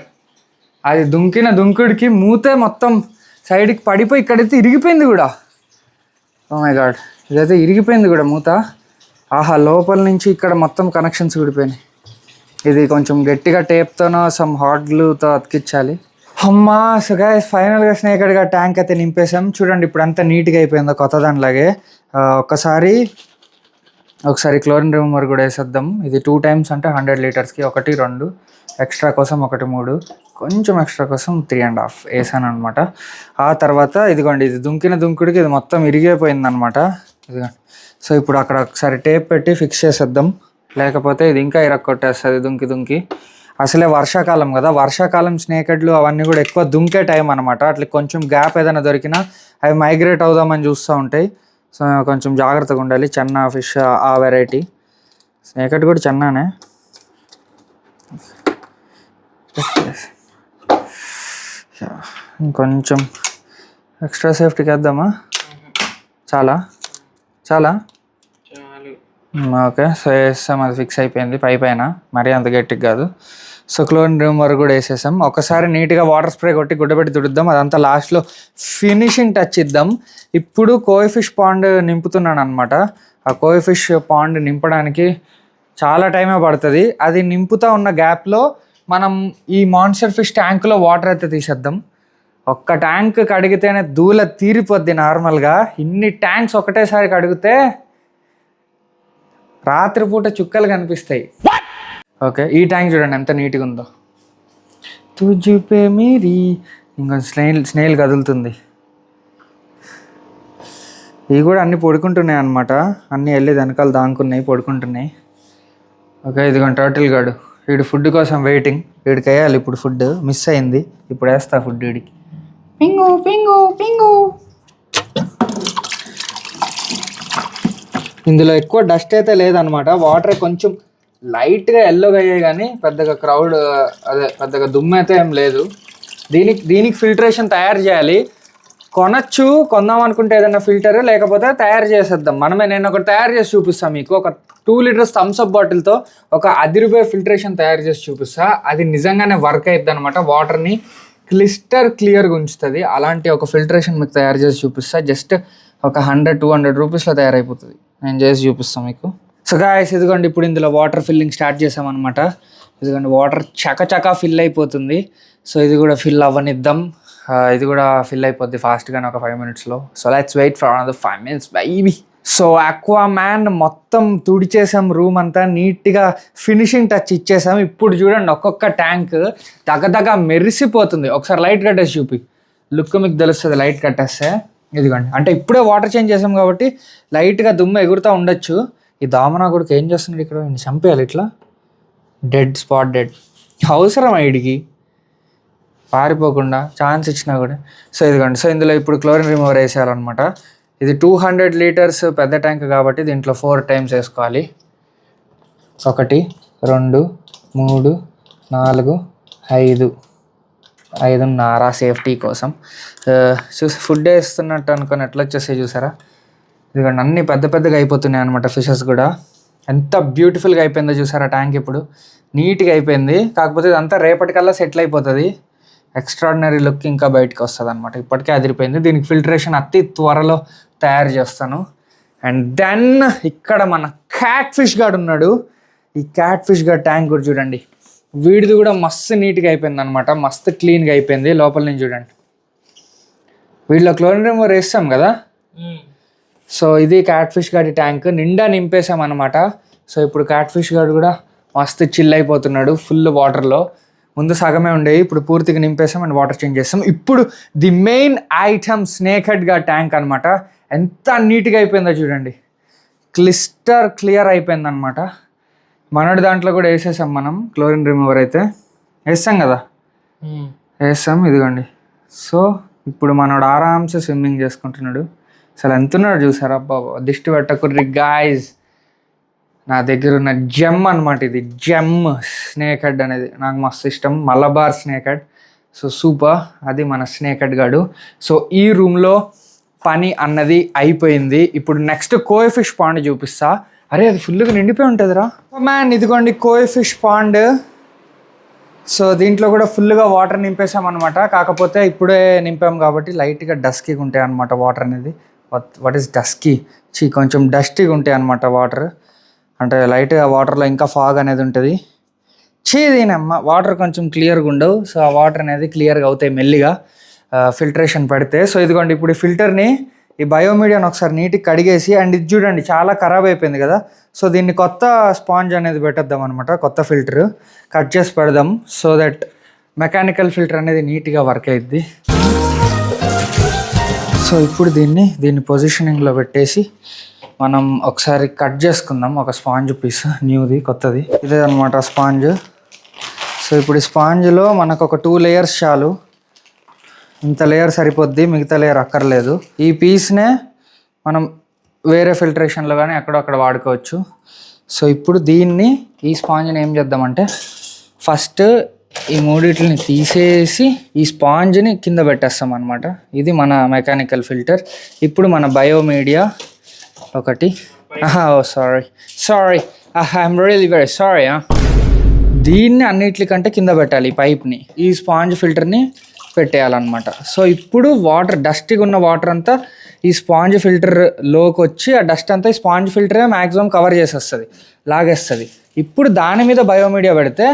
అది దుంకిన దుంకుడికి మూతే మొత్తం సైడ్కి పడిపోయి ఇక్కడైతే ఇరిగిపోయింది కూడా. ఓ మై గాడ్ ఇదైతే ఇరిగిపోయింది కూడా మూత. ఆహా లోపల నుంచి ఇక్కడ మొత్తం కనెక్షన్స్ విడిపోయినాయి. ఇది కొంచెం గట్టిగా టేప్తోనో సమ్ హాట్ గ్లూతో అతికించాలి. అమ్మా సో గైస్ ఫైనల్గా స్నేకడ్గా ట్యాంక్ అయితే నింపేసాం. చూడండి ఇప్పుడు అంతా నీట్గా అయిపోయిందో కొత్త దానిలాగే. ఒక్కసారి ఒకసారి క్లోరిన్ రిమూవర్ కూడా వేసేద్దాం. ఇది 2 times అంటే 100 లీటర్స్కి 1 2 ఎక్స్ట్రా కోసం 1 3 కొంచెం ఎక్స్ట్రా కోసం 3.5 వేసాను అనమాట. ఆ తర్వాత ఇదిగోండి ఇది దుంకుడికి ఇది మొత్తం ఇరిగిపోయింది అనమాట. ఇదిగోండి. సో ఇప్పుడు అక్కడ ఒకసారి టేప్ పెట్టి ఫిక్స్ చేసేద్దాం, లేకపోతే ఇది ఇంకా ఇరక్కొట్టేస్తుంది దుంకి. అసలే వర్షాకాలం కదా, వర్షాకాలం స్నేకెడ్లు అవన్నీ కూడా ఎక్కువ దుంకే టైం అనమాట. అట్లా కొంచెం గ్యాప్ ఏదైనా దొరికినా అవి మైగ్రేట్ అవుదామని చూస్తూ ఉంటాయి. సో కొంచెం జాగ్రత్తగా ఉండాలి. చెన్నా ఫిష్ ఆ వెరైటీ, స్నేకెడ్ కూడా చెన్నానే. ఇంకొంచెం ఎక్స్ట్రా సేఫ్టీకి వేద్దామా? చాలా ఓకే. సో వేస్తాం, అది ఫిక్స్ అయిపోయింది పైన, మరీ అంత గట్టిగా కాదు. సో క్లోరిన్ రిమూవర్ కూడా వేసేసాం. ఒకసారి నీట్గా వాటర్ స్ప్రే కొట్టి గుడ్డపెట్టి తుడుద్దాం, అదంతా లాస్ట్లో ఫినిషింగ్ టచ్ ఇద్దాం. ఇప్పుడు కోయి ఫిష్ పాండ్ నింపుతున్నాను అనమాట. ఆ కోయి ఫిష్ పాండ్ నింపడానికి చాలా టైమే పడుతుంది. అది నింపుతూ ఉన్న గ్యాప్లో మనం ఈ మాన్స్టర్ ఫిష్ ట్యాంకులో వాటర్ అయితే తీసేద్దాం. ఒక్క ట్యాంక్ కడిగితేనే దూల తీరిపోద్ది. నార్మల్గా ఇన్ని ట్యాంక్స్ ఒకటేసారి కడిగితే రాత్రిపూట చుక్కలు కనిపిస్తాయి. ఓకే, ఈ ట్యాంక్ చూడండి ఎంత నీట్గా ఉందో. తుజుపే మీరి ఇంకా స్నేల్ కదులుతుంది. ఇవి కూడా అన్నీ పడుకుంటున్నాయి అనమాట, అన్నీ వెళ్ళి వెనకాల దాంకున్నాయి, పడుకుంటున్నాయి. ఓకే, ఇదిగోండి టర్టిల్ గాడు, వీడు ఫుడ్ కోసం వెయిటింగ్. వీడికి వేయాలి ఇప్పుడు ఫుడ్, మిస్ అయింది, ఇప్పుడు వేస్తా ఫుడ్ వీడికి. పింగు పింగు పింగు. ఇందులో ఎక్కువ డస్ట్ అయితే లేదనమాట, వాటర్ కొంచెం లైట్గా ఎల్లోగా అయ్యాయి కానీ పెద్దగా పెద్దగా దుమ్ము అయితే ఏం లేదు. దీనికి ఫిల్టరేషన్ తయారు చేయాలి. కొందాం అనుకుంటే ఏదైనా ఫిల్టర్, లేకపోతే తయారు చేసేద్దాం మనమే. నేను ఒకటి తయారు చేసి చూపిస్తాను మీకు. ఒక 2 లీటర్స్ థమ్స్అప్ బాటిల్తో ఒక ₹10 ఫిల్టరేషన్ తయారు చేసి చూపిస్తా. అది నిజంగానే వర్క్ అవుతుంది అనమాట, వాటర్ని క్లియర్గా ఉంచుతుంది. అలాంటి ఒక ఫిల్టరేషన్ మీకు తయారు చేసి చూపిస్తా. జస్ట్ ఒక 100-200 రూపీస్లో తయారైపోతుంది. నేను చేసి చూపిస్తాను మీకు. సో గాయ్స్ ఇదిగోండి, ఇప్పుడు ఇందులో వాటర్ ఫిల్లింగ్ స్టార్ట్ చేసామన్నమాట. ఇదిగోండి వాటర్ చకచకా ఫిల్ అయిపోతుంది. సో ఇది కూడా ఫిల్ అవ్వనిద్దాం. ఇది కూడా ఫిల్ అయిపోద్ది ఫాస్ట్గానే ఒక 5 minutesలో. So let's wait for another 5 minutes బైబీ. సో అక్వామ్యాన్ మొత్తం తుడిచేసాం, రూమ్ అంతా నీట్గా ఫినిషింగ్ టచ్ ఇచ్చేసాం. ఇప్పుడు చూడండి ఒక్కొక్క ట్యాంక్ దగ్గ మెరిసిపోతుంది. ఒకసారి లైట్ కట్టేసి చూపి, లుక్ మీకు తెలుస్తుంది లైట్ కట్టేస్తే. ఇదిగోండి, అంటే ఇప్పుడే వాటర్ చేంజ్ చేసాం కాబట్టి లైట్గా దుమ్ము ఎగురుతూ ఉండొచ్చు. ఈ దామనా కూడా ఏం చేస్తున్నాడు ఇక్కడ, చంపేయాలి ఇట్లా. డెడ్. అవసరం వీడికి పారిపోకుండా ఛాన్స్ ఇచ్చినా కూడా. సో ఇదిగోండి, సో ఇందులో ఇప్పుడు క్లోరిన్ రిమూవర్ వేసేయాలన్నమాట. ఇది 200 లీటర్స్ పెద్ద ట్యాంక్ కాబట్టి దీంట్లో 4 times వేసుకోవాలి. 1 2 3 4 5 5.5 సేఫ్టీ కోసం. చూసి ఫుడ్ వేస్తున్నట్టు అనుకొని ఎట్లా వచ్చేసాయి చూసారా. ఇదిగోండి అన్నీ పెద్దగా అయిపోతున్నాయి అనమాట ఫిషెస్ కూడా. ఎంత బ్యూటిఫుల్గా అయిపోయిందో చూసారా ట్యాంక్. ఇప్పుడు నీట్గా అయిపోయింది. కాకపోతే ఇదంతా రేపటికల్లా సెటిల్ అయిపోతుంది. ఎక్స్ట్రాడినరీ లుక్ ఇంకా బయటకు వస్తుంది అనమాట. ఇప్పటికే అదిరిపోయింది. దీనికి ఫిల్టరేషన్ అతి త్వరలో తయారు చేస్తాను. అండ్ దెన్ ఇక్కడ మన క్యాట్ ఫిష్ గార్డ్ ఉన్నాడు. ఈ క్యాట్ ఫిష్ గార్డ్ ట్యాంక్ కూడా చూడండి, వీడిది కూడా మస్తు నీట్గా అయిపోయింది అనమాట, మస్తు క్లీన్గా అయిపోయింది లోపల నుంచి చూడండి. వీటిలో క్లోరిన్ రిమూవర్ వేస్తాం కదా. సో ఇది క్యాట్ ఫిష్ గార్డ్ ట్యాంక్ నిండా నింపేసాం అనమాట. సో ఇప్పుడు క్యాట్ ఫిష్ గార్డ్ కూడా మస్తు చిల్ అయిపోతున్నాడు ఫుల్ వాటర్లో. ముందు సగమే ఉండేవి, ఇప్పుడు పూర్తిగా నింపేసాం అండ్ వాటర్ చేంజ్ చేస్తాం. ఇప్పుడు the main item snake head గా ట్యాంక్ అనమాట. ఎంత నీట్గా అయిపోయిందో చూడండి, క్లియర్ అయిపోయింది అనమాట. మనోడి దాంట్లో కూడా వేసేసాం మనం క్లోరిన్ రిమూవర్ అయితే వేస్తాం కదా, వేస్తాం. ఇదిగోండి, సో ఇప్పుడు మనోడు ఆరామ్సే స్విమ్మింగ్ చేసుకుంటున్నాడు. అసలు ఎంతున్నాడు చూసారా, అబ్బా దిష్టి పెట్టకుర్రి గాయ్స్. నా దగ్గర ఉన్న జెమ్ అనమాట ఇది, జెమ్ స్నేక్ హెడ్ అనేది నాకు మస్తు ఇష్టం, Malabar snake head. So super, అది మన స్నేక్ హెడ్ గాడు. సో ఈ రూమ్లో పని అన్నది అయిపోయింది. ఇప్పుడు నెక్స్ట్ కోయి ఫిష్ పాండ్ చూపిస్తా. అరే అది ఫుల్గా నిండిపోయి ఉంటుందిరా మ్యాన్. ఇదిగోండి కోయి ఫిష్ పాండ్. సో దీంట్లో కూడా ఫుల్గా వాటర్ నింపేసాం అనమాట. కాకపోతే ఇప్పుడే నింపాం కాబట్టి లైట్గా డస్కీగా ఉంటాయి అనమాట వాటర్ అనేది. వాట్ ఈస్ డస్కీ, కొంచెం డస్టీగా ఉంటాయి అనమాట వాటర్. అంటే లైట్గా వాటర్లో ఇంకా ఫాగ్ అనేది ఉంటుంది. దీనమ్మ వాటర్ కొంచెం క్లియర్గా ఉండవు. సో ఆ వాటర్ అనేది క్లియర్గా అవుతాయి మెల్లిగా ఫిల్టరేషన్ పెడితే. సో ఇదిగోండి ఇప్పుడు ఈ ఫిల్టర్ని ఈ బయోమీడియాని ఒకసారి నీట్గా కడిగేసి, అండ్ ఇది చూడండి చాలా ఖరాబ్ అయిపోయింది కదా, సో దీన్ని కొత్త స్పాంజ్ అనేది పెట్టేద్దాం అనమాట, కొత్త ఫిల్టర్ కట్ చేసి పెడదాం, సో దట్ మెకానికల్ ఫిల్టర్ అనేది నీట్గా వర్క్ అవుద్ది. సో ఇప్పుడు దీన్ని పొజిషనింగ్లో పెట్టేసి మనం ఒకసారి కట్ చేసుకుందాం ఒక స్పాంజ్ పీస్, న్యూది కొత్తది ఇదే అనమాట స్పాంజ్. సో ఇప్పుడు ఈ స్పాంజ్లో మనకు ఒక 2 లేయర్స్ చాలు, ఇంత లేయర్ సరిపోద్ది, మిగతా లేయర్ అక్కర్లేదు. ఈ పీస్నే మనం వేరే ఫిల్టరేషన్లో కానీ అక్కడ వాడుకోవచ్చు. సో ఇప్పుడు ఈ స్పాంజ్ని ఏం చేద్దామంటే ఫస్ట్ ఈ మూడిటిని తీసేసి ఈ స్పాంజ్ని కింద పెట్టేస్తాం అనమాట. ఇది మన మెకానికల్ ఫిల్టర్. ఇప్పుడు మన బయోమీడియా ఒకటి, sorry I'm really very sorry. దీన్ని అన్నిటికంటే కింద పెట్టాలి, ఈ పైప్ని, ఈ స్పాంజ్ ఫిల్టర్ని పెట్టేయాలన్నమాట. సో ఇప్పుడు వాటర్, డస్ట్గా ఉన్న వాటర్ అంతా ఈ స్పాంజ్ ఫిల్టర్లోకి వచ్చి ఆ డస్ట్ అంతా ఈ స్పాంజ్ ఫిల్టరే మ్యాక్సిమం కవర్ చేసేస్తుంది, లాగేస్తుంది. ఇప్పుడు దాని మీద బయోమీడియా పెడితే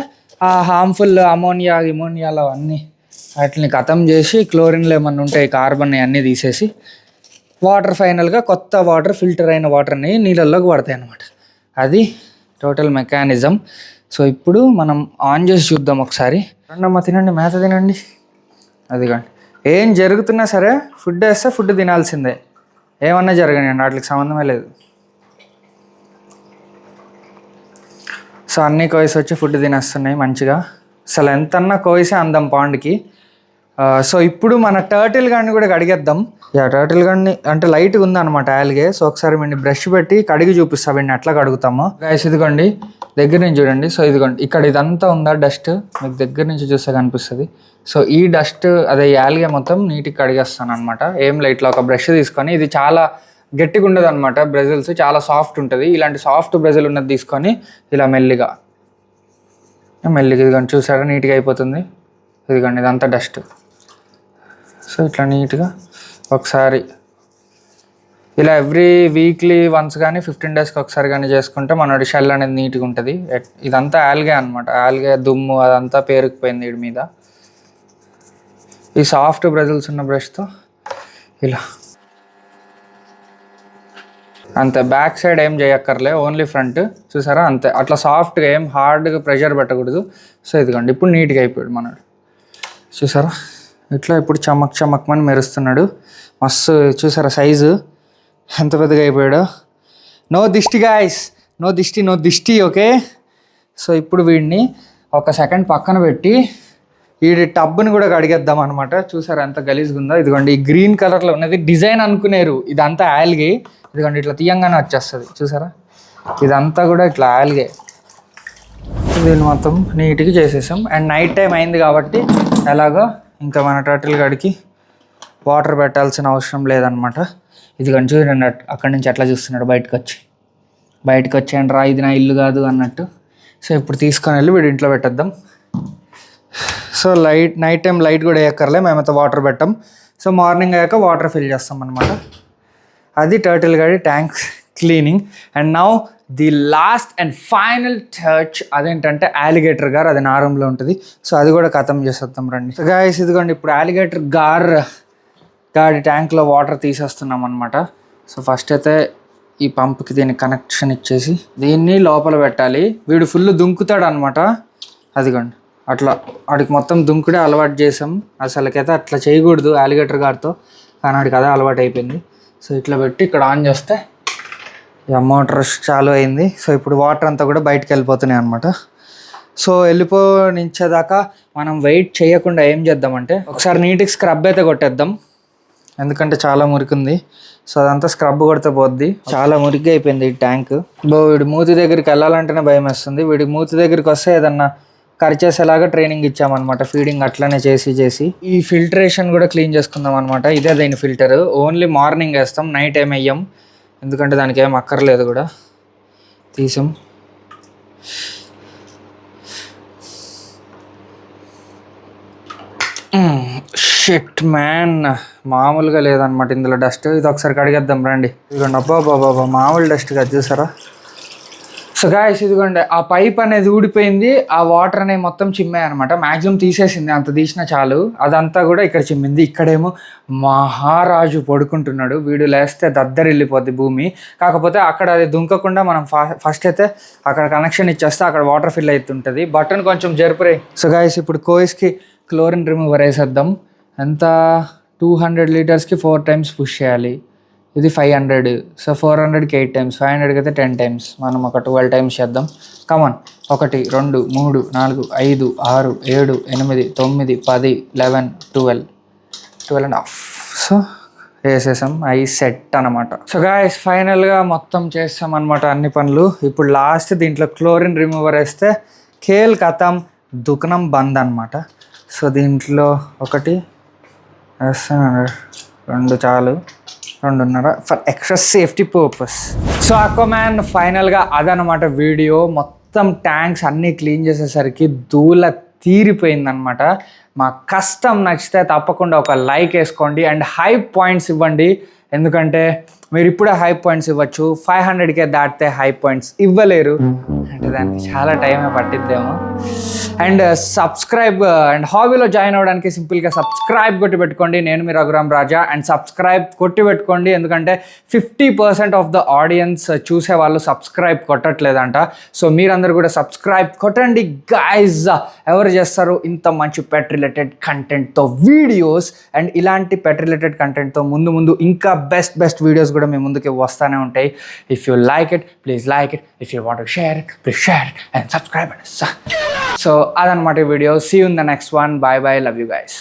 ఆ హార్మ్ఫుల్ ఇమోనియాలు అన్నీ వాటిని ఖతం చేసి, క్లోరిన్లు ఏమన్నా ఉంటాయి, కార్బన్ అన్నీ తీసేసి వాటర్ ఫైనల్గా కొత్త వాటర్, ఫిల్టర్ అయిన వాటర్ అనేవి నీళ్ళల్లోకి పడతాయి అన్నమాట. అది టోటల్ మెకానిజం. సో ఇప్పుడు మనం ఆన్ చేసి చూద్దాం ఒకసారి. రండమ్మ తినండి, మేత తినండి. అదిగోండి, ఏం జరుగుతున్నా సరే ఫుడ్ వేస్తే ఫుడ్ తినాల్సిందే, ఏమన్నా జరగనివ్వండి, వాటికి సంబంధమే లేదు. సో అన్నీ కోయిస్ వచ్చి ఫుడ్ తినేస్తున్నాయి మంచిగా, అసలు ఎంతన్నా కోయిసే అందం పాండ్కి. సో ఇప్పుడు మన టర్టిల్ గన్ని కూడా కడిగేద్దాం. టర్టిల్ గన్ని అంటే లైట్గా ఉందన్నమాట ఆల్గే. సో ఒకసారి వీడిని బ్రష్ పెట్టి కడిగి చూపిస్తా, వీడిని ఎట్లా కడుగుతామో. గైస్ ఇదిగోండి, దగ్గర నుంచి చూడండి. సో ఇదిగోండి, ఇక్కడ ఇదంతా ఉందా డస్ట్, మీకు దగ్గర నుంచి చూస్తే కనిపిస్తుంది. సో ఈ డస్ట్ అదే ఆల్గే మొత్తం నీట్గా కడిగేస్తాను అనమాట. ఏం లైట్లో ఒక బ్రష్ తీసుకొని, ఇది చాలా గట్టిగా ఉండదు అనమాట, బ్రెజిల్స్ చాలా సాఫ్ట్ ఉంటుంది. ఇలాంటి సాఫ్ట్ బ్రెజిల్ ఉన్నది తీసుకొని ఇలా మెల్లిగా ఇదిగోండి, చూసారా నీట్గా అయిపోతుంది. ఇదిగోండి ఇదంతా డస్ట్. సో ఇట్లా నీట్గా ఒకసారి ఇలా ఎవ్రీ వీక్లీ వన్స్ కానీ 15 డేస్కి ఒకసారి కానీ చేసుకుంటే మనోడి షెల్ అనేది నీట్గా ఉంటుంది. ఇదంతా ఆల్గే అనమాట, ఆల్గే దుమ్ము అదంతా పేరుకుపోయింది వీడి మీద. ఈ సాఫ్ట్ బ్రెజిల్స్ ఉన్న బ్రష్తో ఇలా అంతే, బ్యాక్ సైడ్ ఏం చేయక్కర్లే, ఓన్లీ ఫ్రంట్. చూసారా అంతే, అట్లా సాఫ్ట్గా ఏం హార్డ్గా ప్రెషర్ పెట్టకూడదు. సో ఇదిగోండి ఇప్పుడు నీట్గా అయిపోయాడు మనోడు, చూసారా ఇట్లా. ఇప్పుడు చమక్మని మెరుస్తున్నాడు మస్తు, చూసారా సైజు ఎంత పెద్దగా అయిపోయాడు. నో దిష్టి గాయస్, నో దిష్టి ఓకే. సో ఇప్పుడు వీడిని ఒక సెకండ్ పక్కన పెట్టి వీడి టబ్ని కూడా కడిగేద్దాం అనమాట. చూసారా ఎంత గలీజ్గా ఉందో. ఇదిగోండి ఈ గ్రీన్ కలర్లో ఉన్నది డిజైన్ అనుకునేరు, ఇదంతా ఆల్గే. ఇదిగోండి ఇట్లా తీయంగానే వచ్చేస్తుంది, చూసారా ఇదంతా కూడా ఇట్లా ఆల్గే. దీన్ని మొత్తం నీట్గా చేసేసాం. అండ్ నైట్ టైం అయింది కాబట్టి ఎలాగో ఇంకా మన టర్టిల్ గడికి వాటర్ పెట్టాల్సిన అవసరం లేదనమాట. ఇదిగోండి చూడండి, అక్కడి నుంచి ఎట్లా చూస్తున్నాడు బయటకు వచ్చాను రా, ఇది నా ఇల్లు కాదు అన్నట్టు. సో ఇప్పుడు తీసుకొని వెళ్ళి వీడి ఇంట్లో పెట్టేద్దాం. సో నైట్ టైం లైట్ కూడా వేయక్కర్లే, మేమైతే వాటర్ పెట్టాం. సో మార్నింగ్ అయ్యాక వాటర్ ఫిల్ చేస్తాం అనమాట. అది టర్టిల్ గడి tank cleaning. And now the last and final touch, అదేంటంటే అలిగేటర్ గారు, అది నా రూమ్లో ఉంటుంది. సో అది కూడా ఖతం చేసేద్దాం రండి. సో గాయస్ ఇదిగోండి, ఇప్పుడు అలిగేటర్ గాడి ట్యాంక్లో వాటర్ తీసేస్తున్నాం అనమాట. సో ఫస్ట్ అయితే ఈ పంప్కి దీన్ని కనెక్షన్ ఇచ్చేసి దీన్ని లోపల పెట్టాలి. వీడు ఫుల్ దుంకుతాడు అనమాట. అదిగోండి అట్లా వాడికి మొత్తం దుంకుడే అలవాటు చేసాం. అసలుకైతే అట్లా చేయకూడదు అలిగేటర్ గారితో, కానీ వాడికి అదే అలవాటు అయిపోయింది. సో ఇట్లా పెట్టి ఇక్కడ ఆన్ చేస్తే మోటార్ చాలు అయింది. సో ఇప్పుడు వాటర్ అంతా కూడా బయటకు వెళ్ళిపోతున్నాయి అనమాట. సో వెళ్ళిపోనించేదాకా మనం వెయిట్ చేయకుండా ఏం చేద్దామంటే ఒకసారి నీట్గా స్క్రబ్ అయితే కొట్టేద్దాం, ఎందుకంటే చాలా మురికి ఉంది. సో అదంతా స్క్రబ్ కొడితే పోద్ది, చాలా మురికిగా అయిపోయింది ఈ ట్యాంక్. వీడి మూతి దగ్గరికి వెళ్ళాలంటేనే భయం వేస్తుంది. వీడికి మూతి దగ్గరికి వస్తే ఏదన్నా కరిచేసేలాగా ట్రైనింగ్ ఇచ్చామన్నమాట, ఫీడింగ్ అట్లనే చేసి. ఈ ఫిల్టరేషన్ కూడా క్లీన్ చేసుకుందాం అనమాట. ఇదే దీని ఫిల్టర్, ఓన్లీ మార్నింగ్ వేస్తాం, నైట్ ఏం వేయం, ఎందుకంటే దానికి ఏం అక్కర్లేదు కూడా. తీసాం. షిట్ మ్యాన్, మామూలుగా లేదనమాట ఇందులో డస్ట్. ఇది ఒకసారి కడిగేద్దాం రండి. ఇదిగోండి, అబ్బా మామూలు డస్ట్ కాదు చూసారా. సో గాయస్ ఇదిగోండి ఆ పైప్ అనేది ఊడిపోయింది, ఆ వాటర్ అనేవి మొత్తం చిమ్మాయి అనమాట. మ్యాక్సిమం తీసేసింది, అంత తీసినా చాలు. అదంతా కూడా ఇక్కడ చిమ్మింది. ఇక్కడేమో మహారాజు పడుకుంటున్నాడు, వీడు లేస్తే దద్దరిల్లిపోద్ది భూమి. కాకపోతే అక్కడ అది దుంకకుండా మనం ఫస్ట్ అయితే అక్కడ కనెక్షన్ ఇచ్చేస్తే అక్కడ వాటర్ ఫిల్ అవుతుంటుంది. బటన్ కొంచెం జరుపురే. సో గాయస్ ఇప్పుడు కోయిస్కి క్లోరిన్ రిమూవర్ వేసేద్దాం. ఎంత 200 లీటర్స్కి 4 times పుష్ చేయాలి. ఇది 500, సో 400కి 8 times, 500కి అయితే 10 times. మనం ఒక 12 times చేద్దాం. కమాన్. 1 2 3 4 5 6 7 8 9 10 11 12 and half. సో వేసేసాం, అవి సెట్ అనమాట. సో గాయస్ ఫైనల్గా మొత్తం చేస్తాం అనమాట అన్ని పనులు. ఇప్పుడు లాస్ట్ దీంట్లో క్లోరిన్ రిమూవర్ వేస్తే ఖేల్ కథం, దుకాణం బంద్ అనమాట. సో దీంట్లో 1 వేస్తాను, 2 చాలు, 2.5 for extra safety purpose. So Aquaman ఫైనల్గా అదనమాట వీడియో. మొత్తం ట్యాంక్స్ అన్నీ క్లీన్ చేసేసరికి ధూళ తీరిపోయిందనమాట. మా కష్టం నచ్చితే తప్పకుండా ఒక లైక్ వేసుకోండి అండ్ హై పాయింట్స్ ఇవ్వండి. ఎందుకంటే మీరు ఇప్పుడే హై పాయింట్స్ ఇవ్వచ్చు, 500K దాటితే హై పాయింట్స్ ఇవ్వలేరు, అంటే దానికి చాలా టైమే పట్టిద్దేమో. అండ్ సబ్స్క్రైబ్ అండ్ హాబీలో జాయిన్ అవ్వడానికి సింపుల్గా సబ్స్క్రైబ్ కొట్టి పెట్టుకోండి. నేను మీ రఘురామ్ రాజా. అండ్ సబ్స్క్రైబ్ కొట్టి పెట్టుకోండి, ఎందుకంటే 50% ఆఫ్ ద ఆడియన్స్ చూసే వాళ్ళు సబ్స్క్రైబ్ కొట్టట్లేదంట. సో మీరందరూ కూడా సబ్స్క్రైబ్ కొట్టండి గైజ్. ఎవరు చేస్తారు ఇంత మంచి పెట్ రిలేటెడ్ కంటెంట్తో వీడియోస్, అండ్ ఇలాంటి పెట్ రిలేటెడ్ కంటెంట్తో ముందు ఇంకా బెస్ట్ వీడియోస్ కూడా మీ ముందుకి వస్తూనే ఉంటాయి. If you like it please like it, if you want to share it please share it and subscribe. So అదనమాట video. See you in the next one. Bye bye, love you guys.